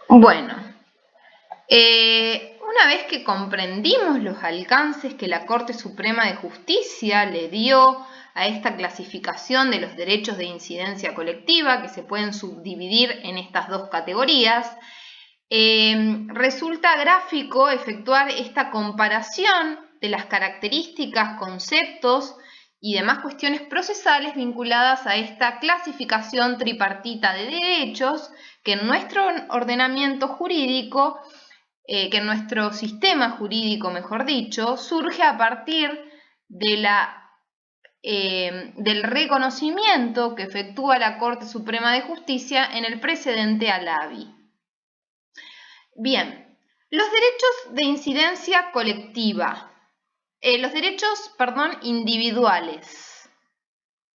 Bueno, una vez que comprendimos los alcances que la Corte Suprema de Justicia le dio a esta clasificación de los derechos de incidencia colectiva, que se pueden subdividir en estas dos categorías, resulta gráfico efectuar esta comparación de las características, conceptos y demás cuestiones procesales vinculadas a esta clasificación tripartita de derechos que en nuestro ordenamiento jurídico, que en nuestro sistema jurídico, mejor dicho, surge a partir de del reconocimiento que efectúa la Corte Suprema de Justicia en el precedente a la ABI. Bien, los derechos de incidencia colectiva, individuales.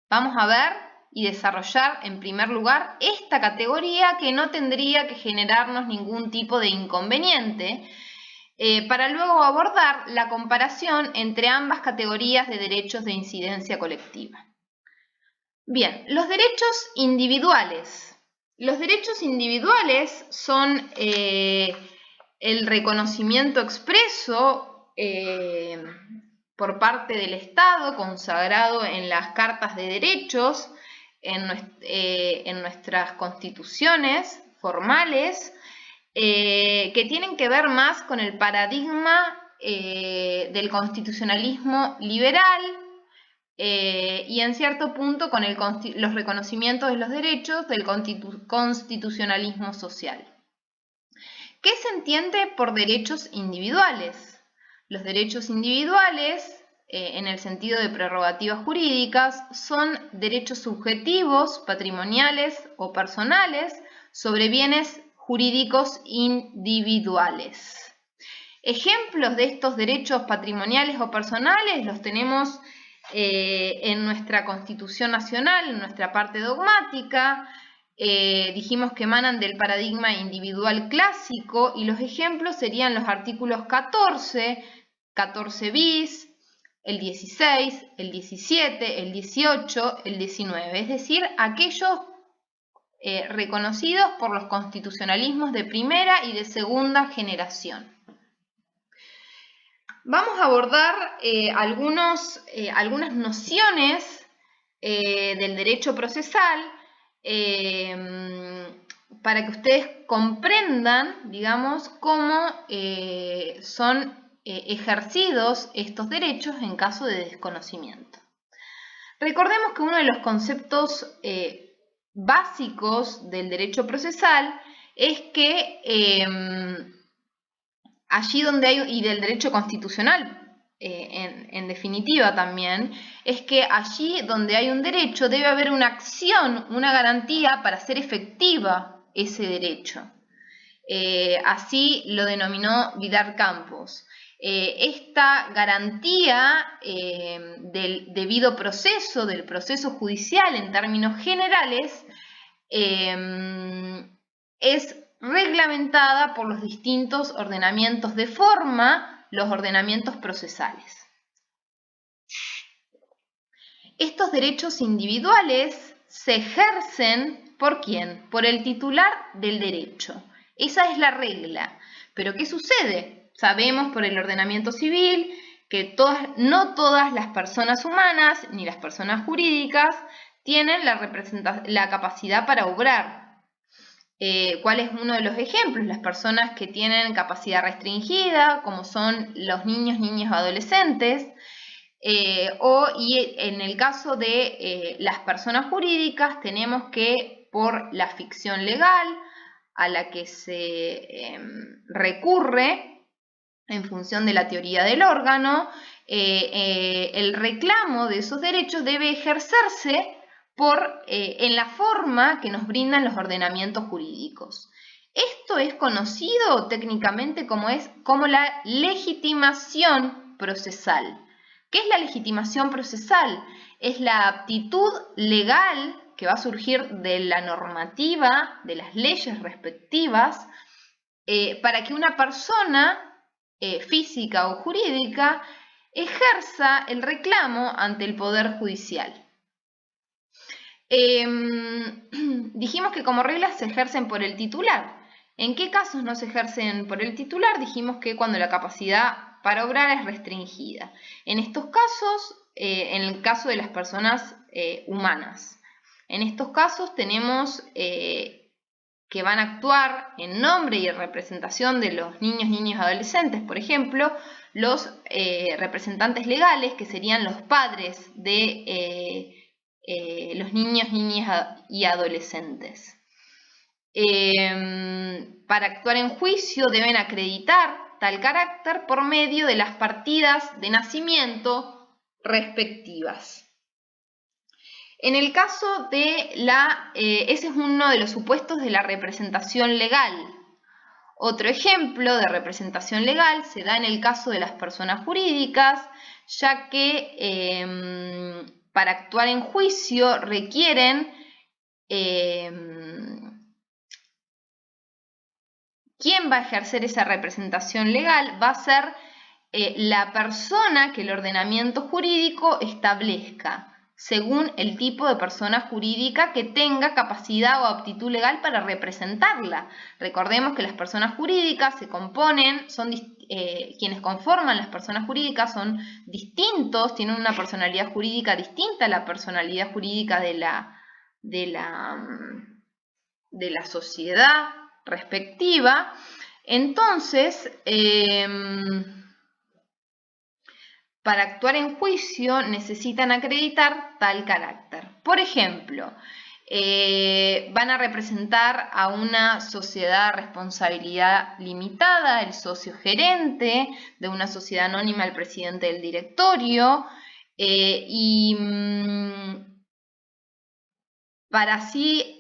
Vamos a ver y desarrollar en primer lugar esta categoría que no tendría que generarnos ningún tipo de inconveniente, para luego abordar la comparación entre ambas categorías de derechos de incidencia colectiva. Bien, los derechos individuales. Los derechos individuales son el reconocimiento expreso por parte del Estado, consagrado en las cartas de derechos, en nuestras constituciones formales, que tienen que ver más con el paradigma del constitucionalismo liberal, y en cierto punto con los reconocimientos de los derechos del constitucionalismo social. ¿Qué se entiende por derechos individuales? Los derechos individuales, en el sentido de prerrogativas jurídicas, son derechos subjetivos, patrimoniales o personales sobre bienes jurídicos individuales. Ejemplos de estos derechos patrimoniales o personales los tenemos en nuestra Constitución Nacional, en nuestra parte dogmática. Dijimos que emanan del paradigma individual clásico y los ejemplos serían los artículos 14, 14 bis, el 16, el 17, el 18, el 19, es decir, aquellos reconocidos por los constitucionalismos de primera y de segunda generación. Vamos a abordar algunas nociones del derecho procesal para que ustedes comprendan, digamos, cómo son ejercidos estos derechos en caso de desconocimiento. Recordemos que uno de los conceptos básicos del derecho procesal es que allí donde hay, y del derecho constitucional en definitiva también, es que allí donde hay un derecho debe haber una acción, una garantía para hacer efectiva ese derecho. Así lo denominó Vidal Campos. Esta garantía del debido proceso, del proceso judicial en términos generales, es reglamentada por los distintos ordenamientos de forma, los ordenamientos procesales. Estos derechos individuales se ejercen ¿por quién? Por el titular del derecho. Esa es la regla. ¿Pero qué sucede? Sabemos por el ordenamiento civil que no todas las personas humanas ni las personas jurídicas tienen la capacidad para obrar. ¿Cuál es uno de los ejemplos? Las personas que tienen capacidad restringida, como son los niños, niñas o adolescentes, y en el caso de las personas jurídicas tenemos que por la ficción legal a la que se recurre en función de la teoría del órgano, el reclamo de esos derechos debe ejercerse en la forma que nos brindan los ordenamientos jurídicos. Esto es conocido técnicamente como la legitimación procesal. ¿Qué es la legitimación procesal? Es la aptitud legal que va a surgir de la normativa, de las leyes respectivas, para que una persona física o jurídica ejerza el reclamo ante el Poder Judicial. Dijimos que como reglas se ejercen por el titular. ¿En qué casos no se ejercen por el titular? Dijimos que cuando la capacidad para obrar es restringida. En estos casos, en el caso de las personas humanas, en estos casos tenemos que van a actuar en nombre y en representación de los niños, niñas y adolescentes, por ejemplo, los representantes legales, que serían los padres de los niños, niñas y adolescentes. Para actuar en juicio deben acreditar tal carácter por medio de las partidas de nacimiento respectivas. En el caso de ese es uno de los supuestos de la representación legal. Otro ejemplo de representación legal se da en el caso de las personas jurídicas, ya que para actuar en juicio requieren ¿quién va a ejercer esa representación legal? Va a ser la persona que el ordenamiento jurídico establezca, según el tipo de persona jurídica que tenga capacidad o aptitud legal para representarla. Recordemos que las personas jurídicas se componen, quienes conforman las personas jurídicas son distintos, tienen una personalidad jurídica distinta a la personalidad jurídica de la sociedad respectiva. Entonces, para actuar en juicio necesitan acreditar tal carácter. Por ejemplo, van a representar a una sociedad de responsabilidad limitada, el socio gerente, de una sociedad anónima el presidente del directorio, para así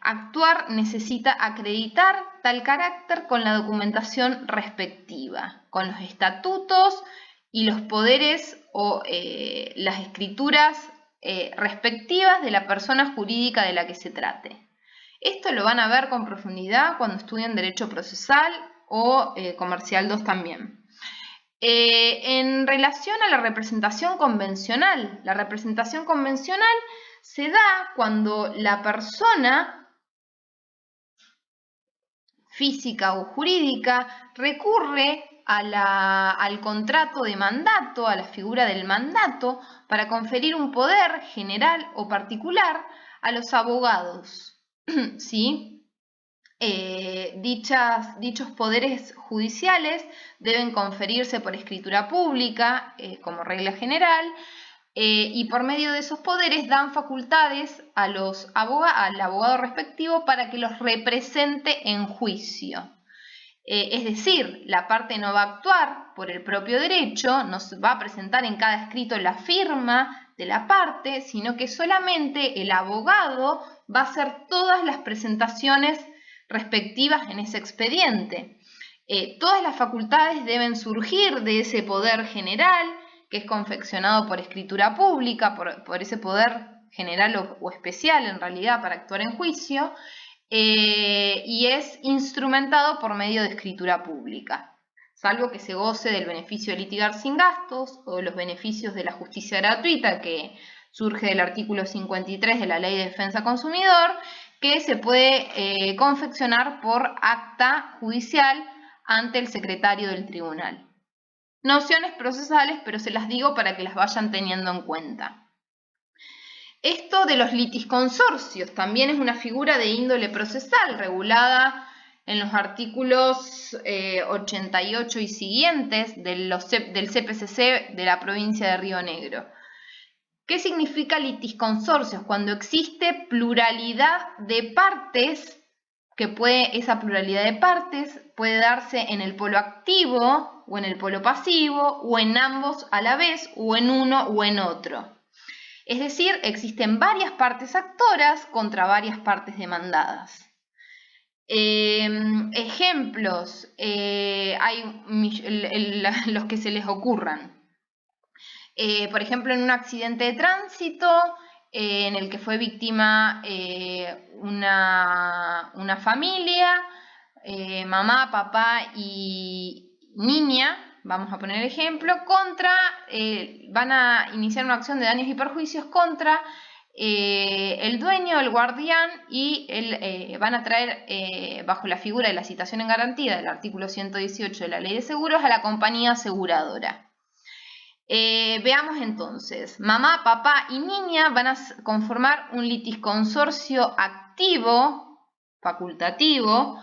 actuar necesita acreditar tal carácter con la documentación respectiva, con los estatutos y los poderes o las escrituras respectivas de la persona jurídica de la que se trate. Esto lo van a ver con profundidad cuando estudien Derecho Procesal o Comercial 2 también. En relación a la representación convencional se da cuando la persona física o jurídica recurre al contrato de mandato, a la figura del mandato, para conferir un poder general o particular a los abogados, ¿sí? Dichos poderes judiciales deben conferirse por escritura pública como regla general y por medio de esos poderes dan facultades al abogado respectivo para que los represente en juicio. Es decir, la parte no va a actuar por el propio derecho, no se va a presentar en cada escrito la firma de la parte, sino que solamente el abogado va a hacer todas las presentaciones respectivas en ese expediente. Todas las facultades deben surgir de ese poder general, que es confeccionado por escritura pública, por ese poder general o especial en realidad para actuar en juicio, y es instrumentado por medio de escritura pública, salvo que se goce del beneficio de litigar sin gastos o de los beneficios de la justicia gratuita, que surge del artículo 53 de la Ley de Defensa Consumidor, que se puede confeccionar por acta judicial ante el secretario del tribunal. Nociones procesales, pero se las digo para que las vayan teniendo en cuenta. Esto de los litisconsorcios también es una figura de índole procesal regulada en los artículos 88 y siguientes del CPCC de la provincia de Río Negro. ¿Qué significa litisconsorcios? Cuando existe pluralidad de partes, esa pluralidad de partes puede darse en el polo activo o en el polo pasivo o en ambos a la vez o en uno o en otro. Es decir, existen varias partes actoras contra varias partes demandadas. Ejemplos, hay los que se les ocurran. Por ejemplo, en un accidente de tránsito en el que fue víctima una familia, mamá, papá y niña, vamos a poner el ejemplo, van a iniciar una acción de daños y perjuicios contra el dueño, el guardián y van a traer bajo la figura de la citación en garantía del artículo 118 de la Ley de Seguros a la compañía aseguradora. Veamos entonces, mamá, papá y niña van a conformar un litisconsorcio activo, facultativo,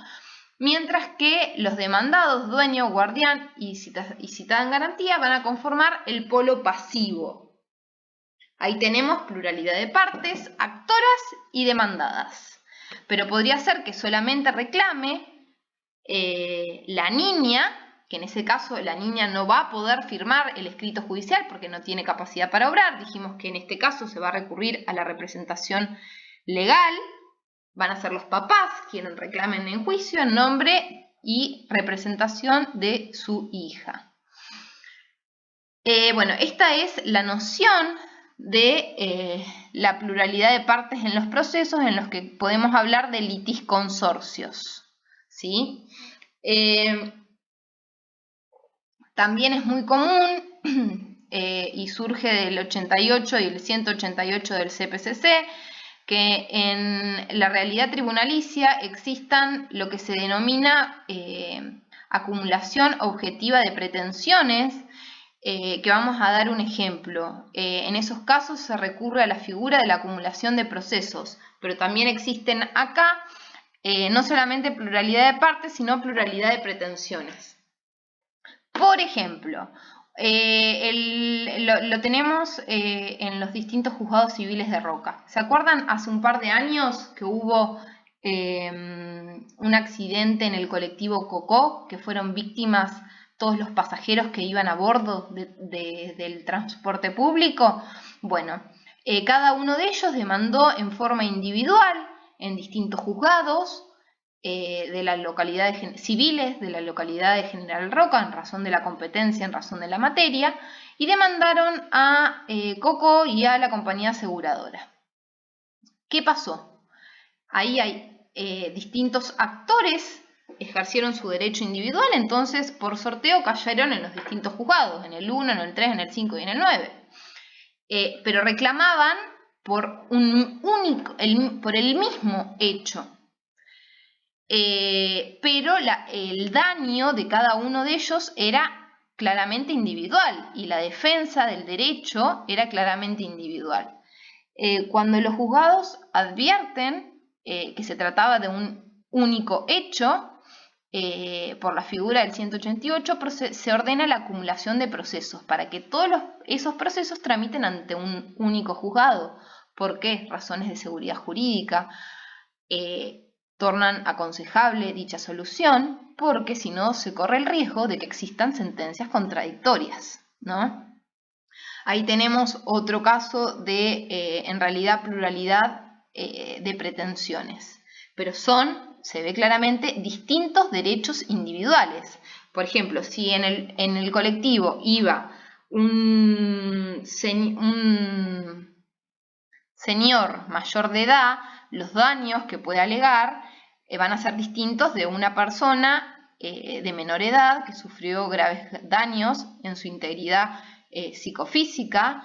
mientras que los demandados, dueño, guardián y citada en garantía van a conformar el polo pasivo. Ahí tenemos pluralidad de partes, actoras y demandadas. Pero podría ser que solamente reclame la niña, que en ese caso la niña no va a poder firmar el escrito judicial porque no tiene capacidad para obrar. Dijimos que en este caso se va a recurrir a la representación legal. Van a ser los papás quienes reclamen en juicio en nombre y representación de su hija. Bueno, esta es la noción de la pluralidad de partes en los procesos en los que podemos hablar de litisconsorcios, ¿sí? También es muy común y surge del 88 y el 188 del CPCC que en la realidad tribunalicia existan lo que se denomina acumulación objetiva de pretensiones, que vamos a dar un ejemplo. En esos casos se recurre a la figura de la acumulación de procesos, pero también existen acá no solamente pluralidad de partes, sino pluralidad de pretensiones. Por ejemplo, lo tenemos en los distintos juzgados civiles de Roca. ¿Se acuerdan hace un par de años que hubo un accidente en el colectivo Cocó, que fueron víctimas todos los pasajeros que iban a bordo del transporte público? Bueno, cada uno de ellos demandó en forma individual en distintos juzgados de la localidad civiles de la localidad de General Roca en razón de la competencia, en razón de la materia, y demandaron a Cocó y a la compañía aseguradora. ¿Qué pasó? Ahí hay distintos actores ejercieron su derecho individual, entonces por sorteo cayeron en los distintos juzgados, en el 1, en el 3, en el 5 y en el 9. Pero reclamaban por por el mismo hecho. Pero el daño de cada uno de ellos era claramente individual y la defensa del derecho era claramente individual. Cuando los juzgados advierten que se trataba de un único hecho, por la figura del 188 se ordena la acumulación de procesos para que todos esos procesos tramiten ante un único juzgado. ¿Por qué? Razones de seguridad jurídica. Tornan aconsejable dicha solución porque si no se corre el riesgo de que existan sentencias contradictorias, ¿no? Ahí tenemos otro caso de, en realidad, pluralidad de pretensiones, pero se ve claramente, distintos derechos individuales. Por ejemplo, si en el colectivo iba un señor mayor de edad, los daños que puede alegar van a ser distintos de una persona de menor edad que sufrió graves daños en su integridad psicofísica,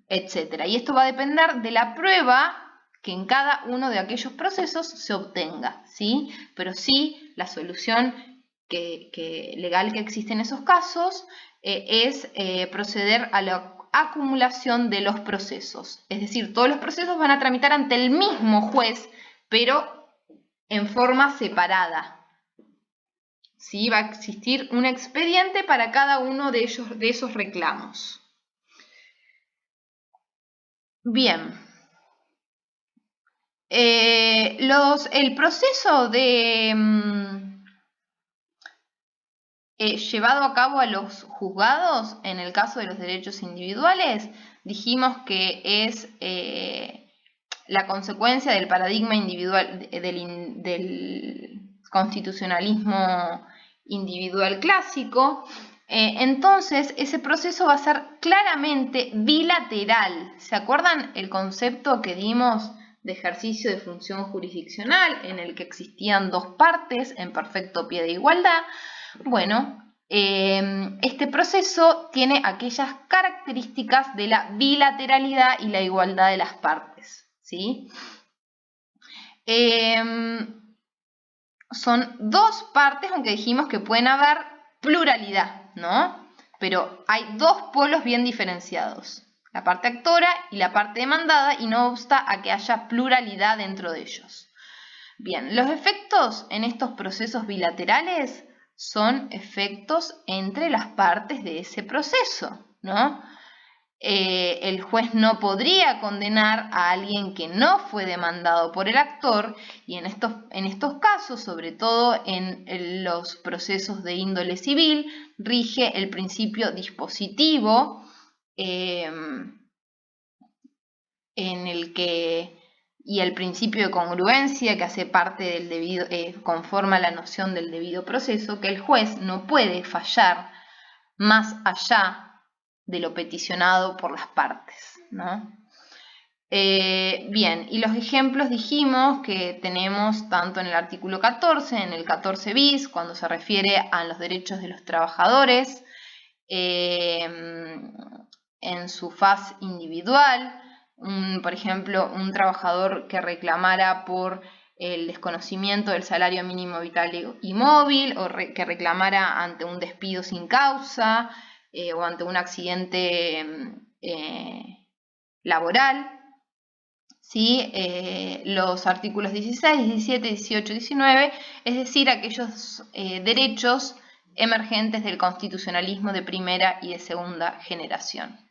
etc. Y esto va a depender de la prueba que en cada uno de aquellos procesos se obtenga, ¿sí? Pero sí, la solución legal que existe en esos casos es proceder a la acumulación de los procesos. Es decir, todos los procesos van a tramitar ante el mismo juez, pero en forma separada. ¿Sí? Va a existir un expediente para cada uno de esos reclamos. Bien. El proceso llevado a cabo a los juzgados, en el caso de los derechos individuales, dijimos que es la consecuencia del paradigma individual, del constitucionalismo individual clásico. Entonces, ese proceso va a ser claramente bilateral. ¿Se acuerdan el concepto que dimos de ejercicio de función jurisdiccional en el que existían dos partes en perfecto pie de igualdad? Bueno, Este proceso tiene aquellas características de la bilateralidad y la igualdad de las partes, ¿sí? Son dos partes, aunque dijimos que pueden haber pluralidad, ¿no? Pero hay dos polos bien diferenciados, la parte actora y la parte demandada, y no obsta a que haya pluralidad dentro de ellos. Bien, los efectos en estos procesos bilaterales son efectos entre las partes de ese proceso, ¿no? El juez no podría condenar a alguien que no fue demandado por el actor, y en estos casos, sobre todo en los procesos de índole civil, rige el principio dispositivo y el principio de congruencia, que hace parte del debido, conforma la noción del debido proceso, que el juez no puede fallar más allá de lo peticionado por las partes, ¿no? Bien, y los ejemplos dijimos que tenemos tanto en el artículo 14, en el 14 bis, cuando se refiere a los derechos de los trabajadores, en su faz individual, por ejemplo, un trabajador que reclamara por el desconocimiento del salario mínimo vital y móvil, o que reclamara ante un despido sin causa, o ante un accidente laboral, ¿sí? Los artículos 16, 17, 18 y 19, es decir, aquellos derechos emergentes del constitucionalismo de primera y de segunda generación.